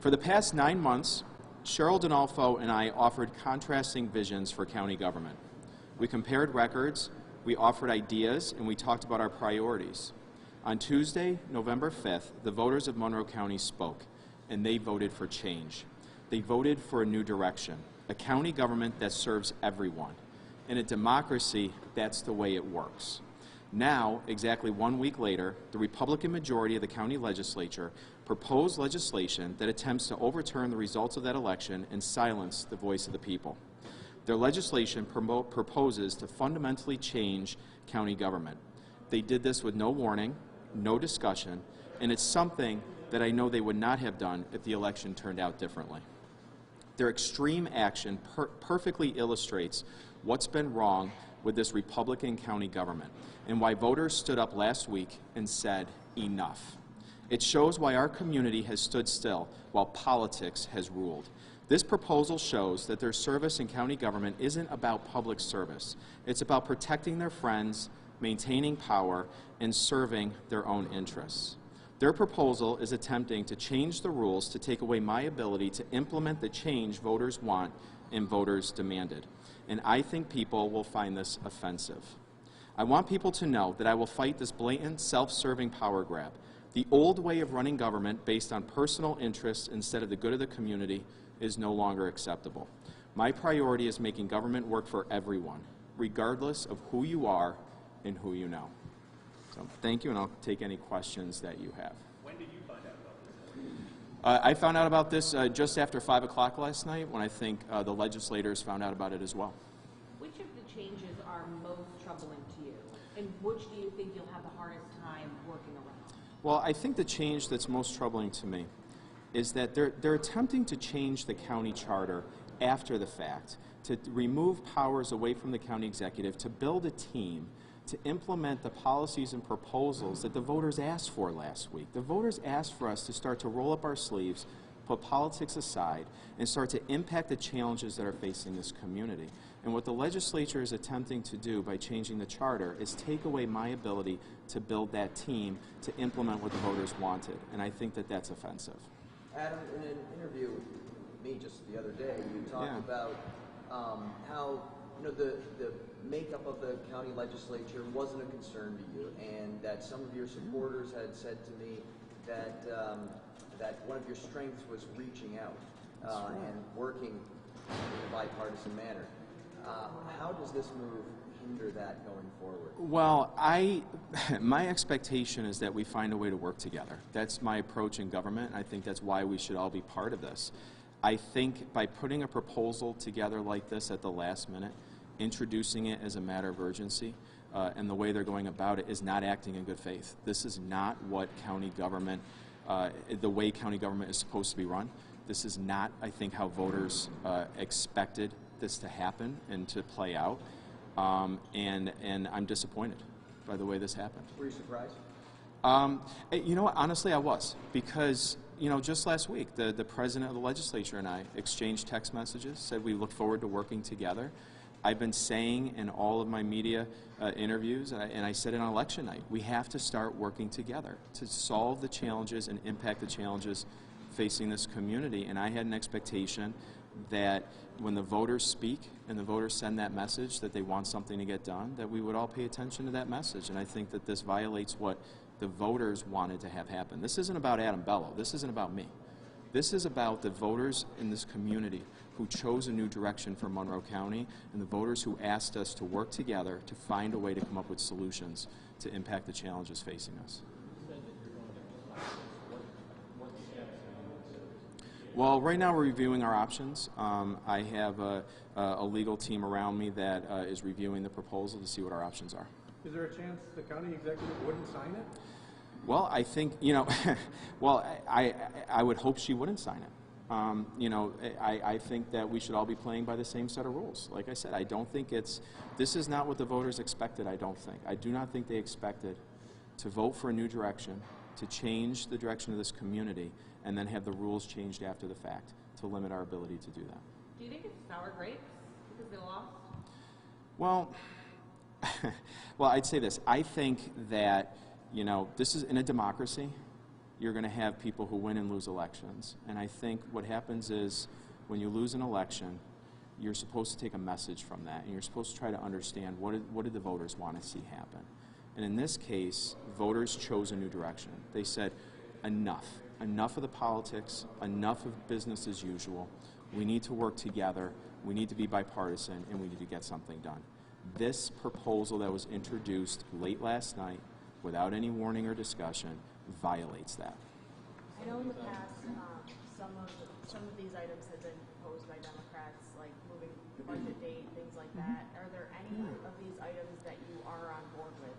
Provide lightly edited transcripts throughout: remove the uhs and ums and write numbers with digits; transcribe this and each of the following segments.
For the past 9 months, Cheryl Donalfo and I offered contrasting visions for county government. We compared records, we offered ideas, and we talked about our priorities. On Tuesday, November 5th, the voters of Monroe County spoke, and they voted for change. They voted for a new direction, a county government that serves everyone. In a democracy, that's the way it works. Now, exactly 1 week later, the Republican majority of the county legislature proposed legislation that attempts to overturn the results of that election and silence the voice of the people. Their legislation proposes to fundamentally change county government. They did this with no warning, no discussion, and it's something that I know they would not have done if the election turned out differently. Their extreme action perfectly illustrates what's been wrong with this Republican county government and why voters stood up last week and said, enough. It shows why our community has stood still while politics has ruled. This proposal shows that their service in county government isn't about public service. It's about protecting their friends, maintaining power, and serving their own interests. Their proposal is attempting to change the rules to take away my ability to implement the change voters want and voters demanded. And I think people will find this offensive. I want people to know that I will fight this blatant, self-serving power grab. The old way of running government based on personal interests instead of the good of the community is no longer acceptable. My priority is making government work for everyone, regardless of who you are and who you know. So thank you, and I'll take any questions that you have. When did you find out about this? I found out about this just after 5 o'clock last night, when I think the legislators found out about it as well. Which of the changes are most troubling to you, and which do you think you'll have the hardest time working around? Well, I think the change that's most troubling to me is that they're attempting to change the county charter after the fact, to remove powers away from the county executive, to build a team to implement the policies and proposals that the voters asked for last week. The voters asked for us to start to roll up our sleeves, put politics aside, and start to impact the challenges that are facing this community. And what the legislature is attempting to do by changing the charter is take away my ability to build that team to implement what the voters wanted. And I think that that's offensive. Adam, in an interview with me just the other day, you talked about how the makeup of the county legislature wasn't a concern to you, and that some of your supporters had said to me that that one of your strengths was reaching out and working in a bipartisan manner. How does this move hinder that going forward? Well, my expectation is that we find a way to work together. That's my approach in government. I think that's why we should all be part of this. I think by putting a proposal together like this at the last minute, introducing it as a matter of urgency, and the way they're going about it is not acting in good faith. This is not what county government, the way county government is supposed to be run. This is not, I think, how voters expected this to happen and to play out. And I'm disappointed by the way this happened. Were you surprised? You know what, honestly I was, because just last week the president of the legislature and I exchanged text messages, said we look forward to working together. I've been saying in all of my media interviews, and I said it on election night, we have to start working together to solve the challenges and impact the challenges facing this community. And I had an expectation that when the voters speak and the voters send that message that they want something to get done, that we would all pay attention to that message. And I think that this violates what the voters wanted to have happen. This isn't about Adam Bello. This isn't about me. This is about the voters in this community who chose a new direction for Monroe County, and the voters who asked us to work together to find a way to come up with solutions to impact the challenges facing us. Well, right now we're reviewing our options. I have a legal team around me that is reviewing the proposal to see what our options are. Is there a chance the county executive wouldn't sign it? Well, I think, well, I would hope she wouldn't sign it. I think that we should all be playing by the same set of rules. Like I said, I don't think this is not what the voters expected, I don't think. I do not think they expected to vote for a new direction, to change the direction of this community, and then have the rules changed after the fact to limit our ability to do that. Do you think it's sour grapes because they lost? Well, well, I'd say this. I think that, this is in a democracy. you're going to have people who win and lose elections. And I think what happens is when you lose an election, you're supposed to take a message from that, and you're supposed to try to understand what did the voters want to see happen. And in this case, voters chose a new direction. They said, enough of the politics, enough of business as usual. We need to work together, we need to be bipartisan, and we need to get something done. This proposal that was introduced late last night, without any warning or discussion, violates that. I know in the past, some of these items have been proposed by Democrats, like moving the budget date, things like that. Are there any of these items that you are on board with?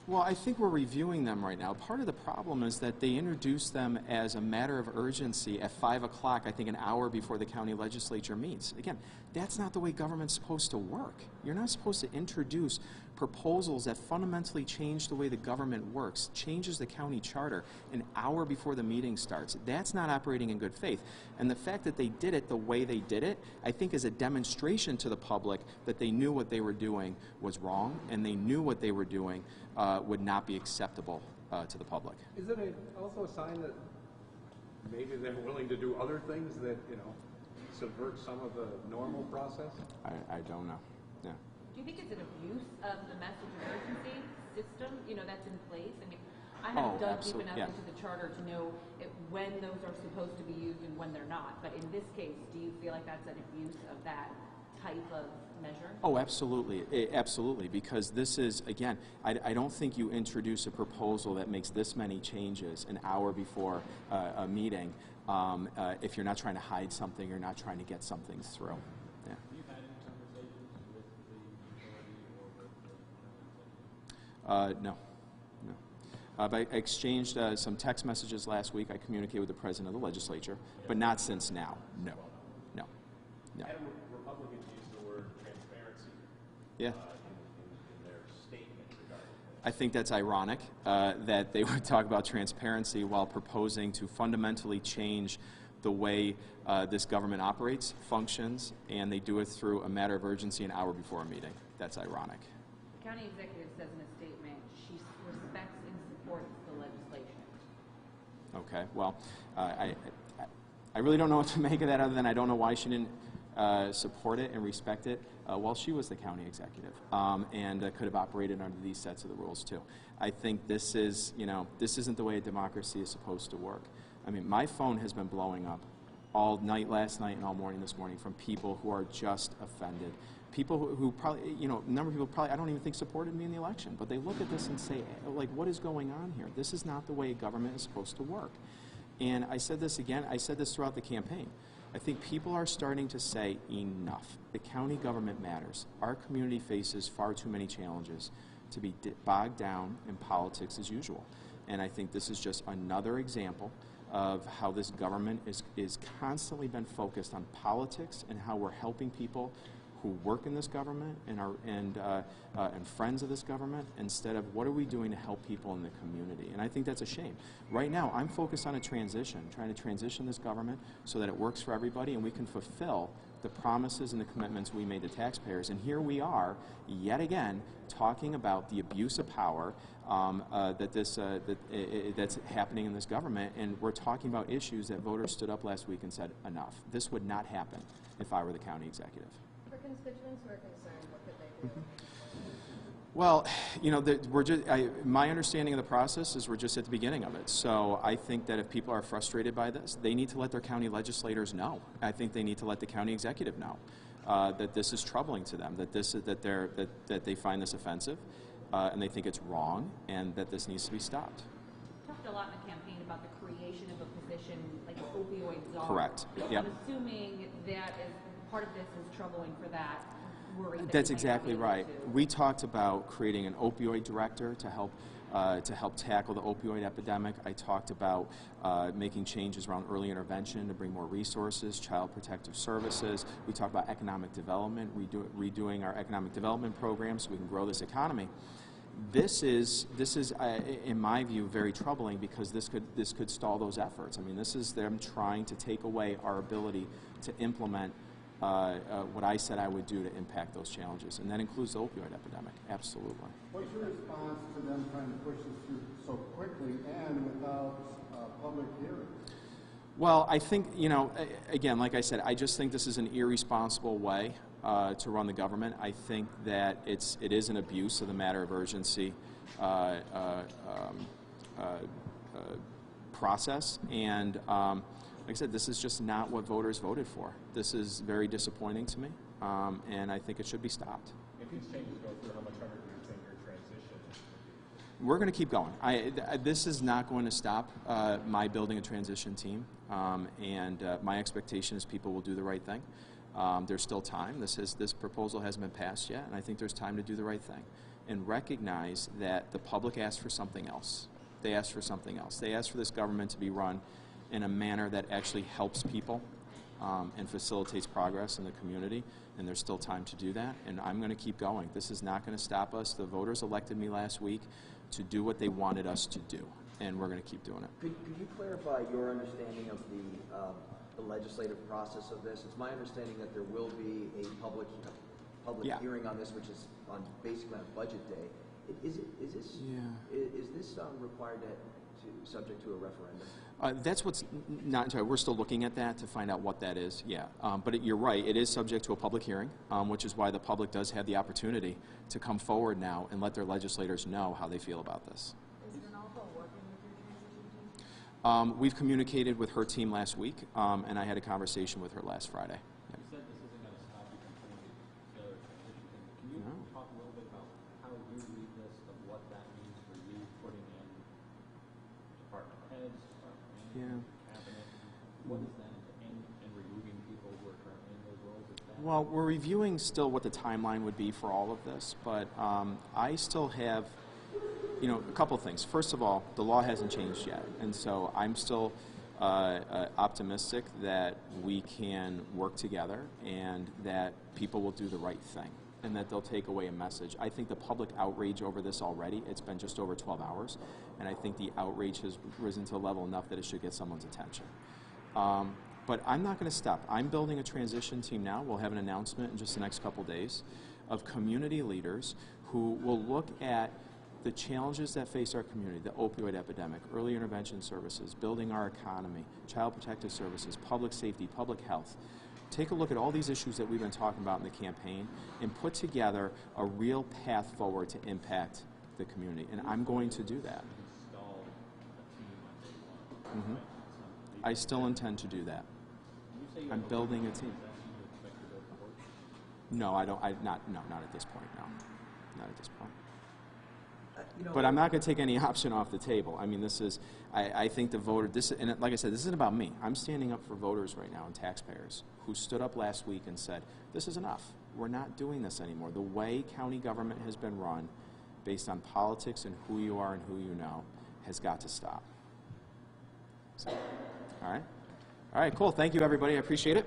Well, I think we're reviewing them right now. Part of the problem is that they introduced them as a matter of urgency at 5 o'clock, I think an hour before the county legislature meets. Again, that's not the way government's supposed to work. You're not supposed to introduce proposals that fundamentally change the way the government works, changes the county charter an hour before the meeting starts. That's not operating in good faith. And the fact that they did it the way they did it, I think is a demonstration to the public that they knew what they were doing was wrong, and they knew what they were doing would not be acceptable to the public. Is it also a sign that maybe they're willing to do other things that, subvert some of the normal process? I don't know. Yeah. Do you think it's an abuse of the message of urgency system, that's in place? I mean, I haven't dug deep enough into the charter to know when those are supposed to be used and when they're not. But in this case, do you feel like that's an abuse of that type of measure? Oh, absolutely. Absolutely. Because this is, again, I don't think you introduce a proposal that makes this many changes an hour before a meeting if you're not trying to hide something, you're not trying to get something through. Yeah. Have you had any conversations with the majority or No. But I exchanged some text messages last week. I communicated with the president of the legislature, but not since now. No. And Republicans use the word transparency Yeah. in their statement regarding this. I think that's ironic that they would talk about transparency while proposing to fundamentally change the way this government operates, functions, and they do it through a matter of urgency an hour before a meeting. That's ironic. The county executive says in a statement she respects and supports the legislation. Okay, well, I really don't know what to make of that other than I don't know why she didn't support it and respect it while she was the county executive and could have operated under these sets of the rules too. I think this is, this isn't the way a democracy is supposed to work. I mean, my phone has been blowing up all night last night and all morning this morning from people who are just offended. People who probably, a number of people probably I don't even think supported me in the election, but they look at this and say, like, what is going on here? This is not the way government is supposed to work. And I said this again, I said this throughout the campaign. I think people are starting to say enough. The county government matters. Our community faces far too many challenges to be bogged down in politics as usual. And I think this is just another example of how this government is constantly been focused on politics and how we're helping people who work in this government and friends of this government instead of what are we doing to help people in the community. And I think that's a shame. Right now, I'm focused on a transition, trying to transition this government so that it works for everybody and we can fulfill the promises and the commitments we made to taxpayers. And here we are, yet again, talking about the abuse of power that's happening in this government, and we're talking about issues that voters stood up last week and said, enough. This would not happen if I were the county executive. For constituents who are concerned, what could they do? Well, my understanding of the process is we're just at the beginning of it. So I think that if people are frustrated by this, they need to let their county legislators know. I think they need to let the county executive know that this is troubling to them, that they find this offensive, and they think it's wrong, and that this needs to be stopped. You talked a lot in the campaign about the creation of a position like an opioid czar. Correct. Yep. I'm assuming that is part of this is troubling for that. That's exactly right. We talked about creating an opioid director to help tackle the opioid epidemic. I talked about making changes around early intervention to bring more resources, child protective services. We talked about economic development, redoing our economic development programs so we can grow this economy. This is, in my view, very troubling because this could stall those efforts. I mean, this is them trying to take away our ability to implement what I said I would do to impact those challenges, and that includes the opioid epidemic, absolutely. What's your response to them trying to push this through so quickly and without public hearing? Well, I think, you know, again, like I said, I just think this is an irresponsible way to run the government. I think that it is an abuse of the matter of urgency process, and like I said, this is just not what voters voted for. This is very disappointing to me, and I think it should be stopped. If these changes go through, how much harder do you think your transition is? We're going to keep going. This is not going to stop my building a transition team, and my expectation is people will do the right thing. There's still time. This proposal hasn't been passed yet, and I think there's time to do the right thing and recognize that the public asked for something else. They asked for something else. They asked for this government to be run in a manner that actually helps people and facilitates progress in the community, and there's still time to do that, and I'm going to keep going. This is not going to stop us. The voters elected me last week to do what they wanted us to do, and we're going to keep doing it. Could you clarify your understanding of the legislative process of this? It's my understanding that there will be a public hearing on this, which is basically on budget day. Is this required to subject to a referendum? That's what's not entirely. We're still looking at that to find out what that is. Yeah, but you're right. It is subject to a public hearing, which is why the public does have the opportunity to come forward now and let their legislators know how they feel about this. Is Ronaldo working with your transition team? We've communicated with her team last week, and I had a conversation with her last Friday. You said this isn't going to stop you from the transition thing. Can you talk a little bit about how you read this, of what that means for you, putting in department heads, department managers, cabinet? What is that, and removing people who are currently in those roles? Well, we're reviewing still what the timeline would be for all of this, but I still have, you know, a couple things. First of all, the law hasn't changed yet, and so I'm still optimistic that we can work together and that people will do the right thing and that they'll take away a message. I think the public outrage over this already, it's been just over 12 hours, and I think the outrage has risen to a level enough that it should get someone's attention. But I'm not going to stop. I'm building a transition team now. We'll have an announcement in just the next couple days of community leaders who will look at the challenges that face our community, the opioid epidemic, early intervention services, building our economy, child protective services, public safety, public health. Take a look at all these issues that we've been talking about in the campaign and put together a real path forward to impact the community. And I'm going to do that. I still intend to do that. I'm building a team. No, I don't. Not at this point. No, not at this point. But I'm not going to take any option off the table. I mean, this is. I think the voter. And like I said, this isn't about me. I'm standing up for voters right now and taxpayers who stood up last week and said, "This is enough. We're not doing this anymore. The way county government has been run, based on politics and who you are and who you know, has got to stop." So, all right, cool. Thank you, everybody. I appreciate it.